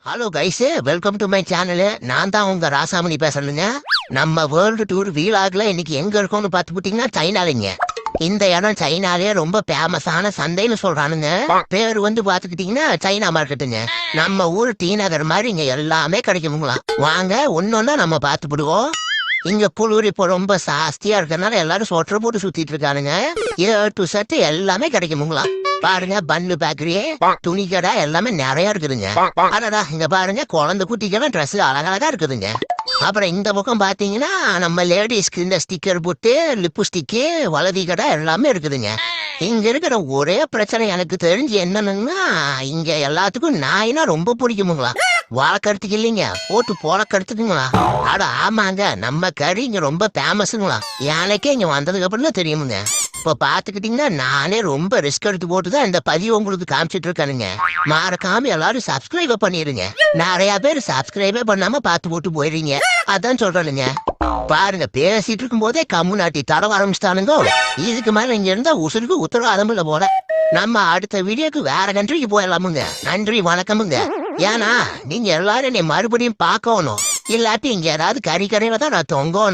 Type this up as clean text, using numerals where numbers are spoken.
Hello guys, welcome to my channel. நான் தான் உங்க ராசாமணி பேசுறேங்க. நம்ம வேர்ல்டு டூர் வீலாக்ல இன்னைக்கு எங்க இருக்கோம்னு பாத்துக்கிட்டீங்கன்னா சைனாலிங்க. இந்த இடம் சைனாலே ரொம்ப ஃபேமஸான சந்தைன்னு சொல்றானுங்க. பேர் வந்து பாத்துக்கிட்டீங்கன்னா சைனா மார்க்கெட்டுங்க. நம்ம ஊர் டி நகர் மாதிரி இங்க எல்லாமே கிடைக்குமுங்களா. வாங்க ஒன்னொன்னா நம்ம பாத்துப்பிடுவோம். இங்க குளிர் இப்போ ரொம்ப ஜாஸ்தியா இருக்கறனால எல்லாரும் சொட்டர் போட்டு சுத்திட்டு இருக்கானுங்க. ஏ டு செட் எல்லாமே கிடைக்குமுங்களா. பாருங்க, பன்னு பேக்கரி, துணி கடை எல்லாமே நிறைய இருக்குதுங்க. அடடா, இங்க பாருங்க குழந்தை குட்டிக்கெல்லாம் ட்ரெஸ் அழகழகா இருக்குதுங்க. அப்புறம் இந்த பக்கம் பாத்தீங்கன்னா நம்ம லேடிஸ்க்கு இந்த ஸ்டிக்கர் போட்டு லிப்ஸ்டிக்கு வலதி கடை எல்லாமே இருக்குதுங்க. இங்க இருக்கிற ஒரே பிரச்சனை எனக்கு தெரிஞ்சு என்னன்னா, இங்க எல்லாத்துக்கும் நாயினா ரொம்ப பிடிக்குமுங்களா. வளர்க்கறதுக்கு இல்லைங்க, போட்டு பொழக்கறதுக்குங்களா. அட ஆமாங்க, நம்ம கறி இங்க ரொம்ப ஃபேமஸுங்களா. எனக்கே இங்க வந்ததுக்கு அப்புறம் தான் தெரியுமுங்க. இப்ப பாத்துக்கிட்டீங்கன்னா நானே ரொம்ப ரிஸ்க் எடுத்து போட்டுதான் இந்த பதிவு உங்களுக்கு காமிச்சிட்டு இருக்கானுங்க. மறக்காம எல்லாரும் சப்ஸ்கிரைப் பண்ணிருங்க. நிறைய பேர் சப்ஸ்கிரைபே பண்ணாம பார்த்து போட்டு போயிடுறீங்க. அதான் சொல்றானுங்க. பாருங்க, பேசிட்டு இருக்கும் போதே கம்முனாட்டி தடவ ஆரம்பிச்சிட்டானுங்க. இதுக்கு மேல இங்க இருந்தா உசுருக்கு உத்தரவாதம் இல்ல போல. நம்ம அடுத்த வீடியோக்கு வேற கண்ட்ரிக்கு போயிடலாமுங்க. நன்றி, வணக்கமுங்க. ஏன்னா நீங்க எல்லாரும் என்னை மறுபடியும் பார்க்கணும். இல்லாட்டி இங்க ஏதாவது கறிக்கடையில தான் நான் தொங்கணும்.